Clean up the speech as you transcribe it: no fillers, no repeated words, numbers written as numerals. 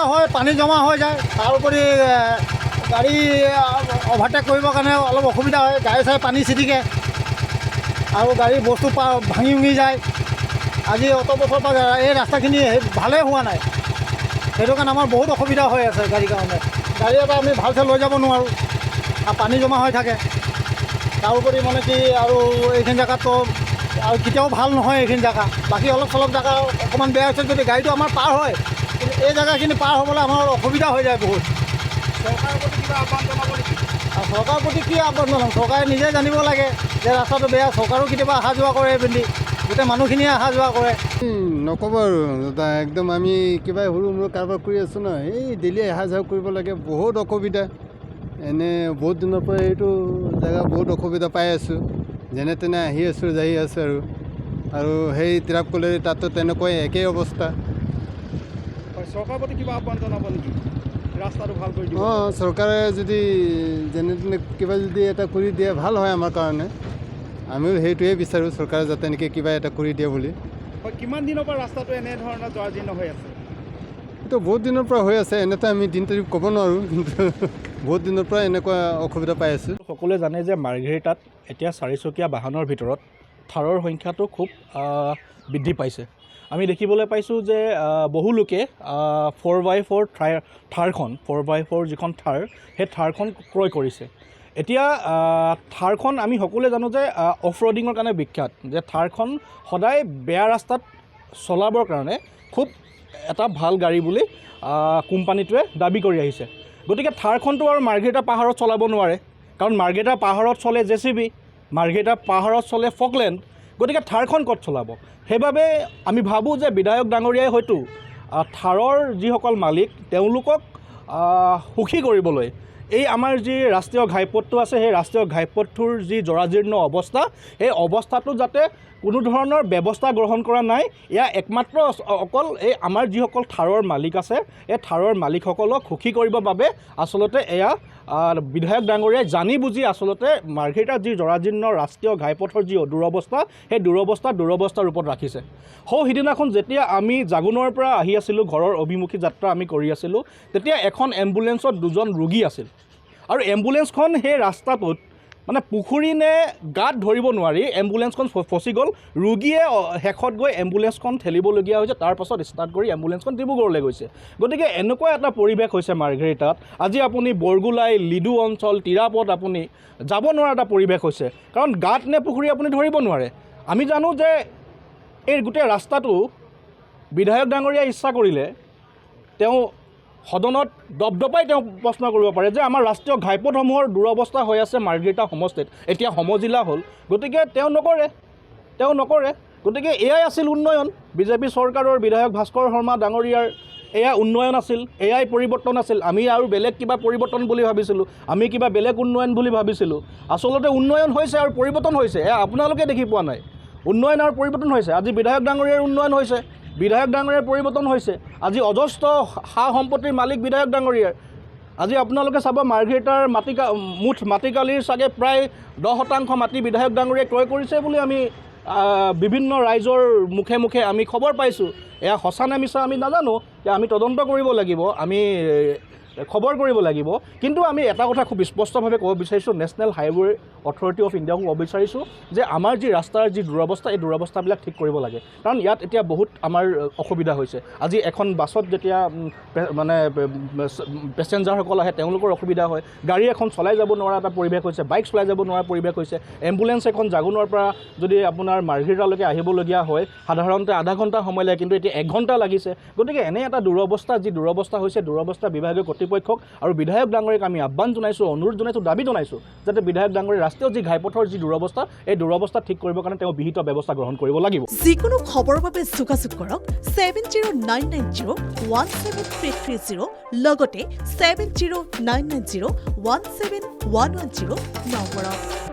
অসুবিধা হয়, পানী জমা হৈ যায়। তাৰ উপৰি গাড়ী অভাৰটেক কৰিবৰ কাৰণে অলপ অসুবিধা হয়, গাড়ী চাই পানী ছিটিকে আৰু গাড়ীৰ বস্তু ভাঙি উঙি যায়। আজি অত বছৰৰ পৰা এই ৰাস্তাখিনি ভালেই হোৱা নাই, সেইটো কাৰণে আমাৰ বহুত অসুবিধা হৈ আছে গাড়ীৰ কাৰণে। গাড়ী এটা আমি ভালকৈ লৈ যাব নোৱাৰোঁ আৰু পানী জমা হৈ থাকে। তাৰ উপৰি মানে কি আৰু এইখিনি জেগাতো আৰু কেতিয়াও ভাল নহয় এইখিনি জেগা। বাকী অলপ চলপ জেগা অকণমান বেয়া হৈছে যদি গাড়ীটো আমাৰ পাৰ হয়, কিন্তু এই জেগাখিনি পাৰ হ'বলৈ আমাৰ অসুবিধা হৈ যায় বহুত। চৰকাৰৰ প্ৰতি কিবা আহ্বান জনাব নেকি? আৰু চৰকাৰৰ প্ৰতি কি আহ্বান জনাম, চৰকাৰে নিজে জানিব লাগে যে ৰাস্তাটো বেয়া। চৰকাৰো কেতিয়াবা অহা যোৱা কৰে এইপিনে, গোটেই মানুহখিনিয়ে অহা যোৱা কৰে। নক'ব আৰু দাদা, একদম আমি কিবা সৰু মৰু কাৰোবাৰ কৰি আছোঁ ন, এই ডেইলি অহা যোৱা কৰিব লাগে, বহুত অসুবিধা। এনে বহুত দিনৰ পৰা এইটো জেগা বহুত অসুবিধা পাই আছোঁ, যেনে তেনে আহি আছোঁ যাই আছোঁ আৰু সেই তিৰাপকলি তাতো তেনেকুৱাই একেই অৱস্থা। হয়, চৰকাৰৰ প্ৰতি কিবা আহ্বান জনাব নেকি ৰাস্তাটো ভাল কৰি দিব? অঁ, চৰকাৰে যদি যেনে তেনে কিবা যদি এটা কৰি দিয়ে ভাল হয় আমাৰ কাৰণে। আমিও সেইটোৱে বিচাৰোঁ, চৰকাৰে যাতে এনেকৈ কিবা এটা কৰি দিয়ে বুলি। হয়, কিমান দিনৰ পৰা ৰাস্তাটো এনেধৰণৰ জৰাজীৰ্ণ হৈ আছে? এইটো বহুত দিনৰ পৰা হৈ আছে, এনেতো আমি দিন তাৰিখ ক'ব নোৱাৰোঁ, কিন্তু বহুত দিনৰ পৰা এনেকুৱা অসুবিধা পাই আছোঁ। সকলোৱে জানে যে মাৰ্ঘেৰিটাত এতিয়া চাৰিচকীয়া বাহনৰ ভিতৰত থাৰৰ সংখ্যাটো খুব বৃদ্ধি পাইছে। আমি দেখিবলৈ পাইছোঁ যে বহু লোকে 4x4 থাৰখন 4x4 যিখন থাৰ, সেই থাৰখন ক্ৰয় কৰিছে। এতিয়া থাৰখন আমি সকলোৱে জানো যে অফ ৰ'ডিঙৰ কাৰণে বিখ্যাত, যে থাৰখন সদায় বেয়া ৰাস্তাত চলাবৰ কাৰণে খুব এটা ভাল গাড়ী বুলি কোম্পানীটোৱে দাবী কৰি আহিছে। গতিকে থাৰখনটো আৰু মাৰ্ঘেৰিটা পাহাৰত চলাব নোৱাৰে, কাৰণ মাৰ্ঘেৰিটা পাহাৰত চলে JCB, মাৰ্ঘেৰিটা পাহাৰত চলে ফকলেণ্ড। গতিকে থাৰখন ক'ত চলাব? সেইবাবে আমি ভাবোঁ যে বিধায়ক ডাঙৰীয়াই হয়তো থাৰৰ যিসকল মালিক তেওঁলোকক সুখী কৰিবলৈ এই আমাৰ যি ৰাষ্ট্ৰীয় ঘাইপথটো আছে, সেই ৰাষ্ট্ৰীয় ঘাইপথটোৰ যি জৰাজীৰ্ণ অৱস্থা, সেই অৱস্থাটো যাতে কোনো ধৰণৰ ব্যৱস্থা গ্ৰহণ কৰা নাই, এয়া একমাত্ৰ অকল এই আমাৰ যিসকল থাৰৰ মালিক আছে, এই থাৰৰ মালিকসকলক সুখী কৰিবৰ বাবে আচলতে এয়া বিধায়ক ডাঙৰীয়াই জানি বুজি আচলতে মাৰ্ঘেৰিটাৰ যি জৰাজীৰ্ণ ৰাষ্ট্ৰীয় ঘাইপথৰ যি দুৰৱস্থা, সেই দুৰৱস্থা ৰূপত ৰাখিছে। সিদিনাখন যেতিয়া আমি জাগুনৰ পৰা আহি আছিলোঁ, ঘৰৰ অভিমুখী যাত্ৰা আমি কৰি আছিলোঁ, তেতিয়া এখন এম্বুলেঞ্চত 2জন ৰোগী আছিল আৰু এম্বুলেঞ্চখন সেই ৰাস্তাটোত মানে পুখুৰী নে গাত ধৰিব নোৱাৰি এম্বুলেঞ্চখন ফচি গ'ল। ৰোগীয়ে শেষত গৈ এম্বুলেঞ্চখন ঠেলিবলগীয়া হৈছে, তাৰপাছত ষ্টাৰ্ট কৰি এম্বুলেঞ্চখন ডিব্ৰুগড়লৈ গৈছে। গতিকে এনেকুৱা এটা পৰিৱেশ হৈছে মাৰ্ঘেৰিটাত। আজি আপুনি বৰগোলাই, লিডু অঞ্চল, তিৰাপত আপুনি যাব নোৱাৰা এটা পৰিৱেশ হৈছে, কাৰণ গাত নে পুখুৰী আপুনি ধৰিব নোৱাৰে। আমি জানো যে এই গোটেই ৰাস্তাটো বিধায়ক ডাঙৰীয়াই ইচ্ছা কৰিলে তেওঁ সদনত দপদপাই তেওঁ প্ৰশ্ন কৰিব পাৰে যে আমাৰ ৰাষ্ট্ৰীয় ঘাইপথসমূহৰ দুৰৱস্থা হৈ আছে মাৰ্ঘেৰিটা সমষ্টিত, এতিয়া সমজিলা হ'ল। গতিকে তেওঁ নকৰে। গতিকে এয়াই আছিল উন্নয়ন। বিজেপি চৰকাৰৰ বিধায়ক ভাস্কৰ শৰ্মা ডাঙৰীয়াৰ এয়া উন্নয়ন আছিল, এয়াই পৰিৱৰ্তন আছিল। আমি আৰু বেলেগ কিবা পৰিৱৰ্তন বুলি ভাবিছিলোঁ, আমি কিবা বেলেগ উন্নয়ন বুলি ভাবিছিলোঁ। আচলতে উন্নয়ন হৈছে আৰু পৰিৱৰ্তন হৈছে, এয়া আপোনালোকে দেখি পোৱা নাই। উন্নয়ন আৰু পৰিৱৰ্তন হৈছে। আজি বিধায়ক ডাঙৰীয়াৰ উন্নয়ন হৈছে, বিধায়ক ডাঙৰীয়াৰ পৰিৱৰ্তন হৈছে। আজি অজস্ৰ সা সম্পত্তিৰ মালিক বিধায়ক ডাঙৰীয়াৰ। আজি আপোনালোকে চাব মাৰ্ঘেৰিটাৰ মুঠ মাটিকালিৰ চাগে প্ৰায় 10% মাটি বিধায়ক ডাঙৰীয়াই ক্ৰয় কৰিছে বুলি আমি বিভিন্ন ৰাইজৰ মুখে মুখে আমি খবৰ পাইছোঁ। এয়া সঁচা নে মিছা আমি নাজানো, যে আমি তদন্ত কৰিব লাগিব, আমি খবৰ কৰিব লাগিব। কিন্তু আমি এটা কথা খুব স্পষ্টভাৱে ক'ব বিচাৰিছোঁ, নেশ্যনেল হাইৱে অথৰিটি অফ ইণ্ডিয়াক ক'ব বিচাৰিছোঁ যে আমাৰ যি ৰাস্তাৰ যি দুৰৱস্থা, এই দুৰৱস্থাবিলাক ঠিক কৰিব লাগে। কাৰণ ইয়াত এতিয়া বহুত আমাৰ অসুবিধা হৈছে। আজি এখন বাছত যেতিয়া মানে পেচেঞ্জাৰসকল আহে তেওঁলোকৰ অসুবিধা হয়, গাড়ী এখন চলাই যাব নোৱাৰা এটা পৰিৱেশ হৈছে, বাইক চলাই যাব নোৱাৰা পৰিৱেশ হৈছে। এম্বুলেঞ্চ এখন জাগুনৰ পৰা যদি আপোনাৰ মাৰ্ঘেৰিটালৈকে আহিবলগীয়া হয়, সাধাৰণতে আধা ঘণ্টা সময় লাগে, কিন্তু এতিয়া 1 ঘণ্টা লাগিছে। গতিকে এনে এটা দুৰৱস্থা, যি দুৰৱস্থা হৈছে, দুৰৱস্থা বিভাগীয় কৰ্তৃপক্ষক আৰু বিধায়ক ডাঙৰীয়াক আমি আহ্বান জনাইছোঁ, অনুৰোধ জনাইছোঁ, দাবী জনাইছোঁ, যাতে বিধায়ক ডাঙৰীয়া ৰাষ্ট্ৰীয় যি ঘাইপথৰ যি দুৰৱস্থা, এই দুৰৱস্থা ঠিক কৰিবৰ কাৰণে তেওঁ বিহিত ব্যৱস্থা গ্ৰহণ কৰিব লাগিব। যিকোনো খবৰৰ বাবে যোগাযোগ কৰক 7099017330 লগতে 7099017110 নম্বৰত।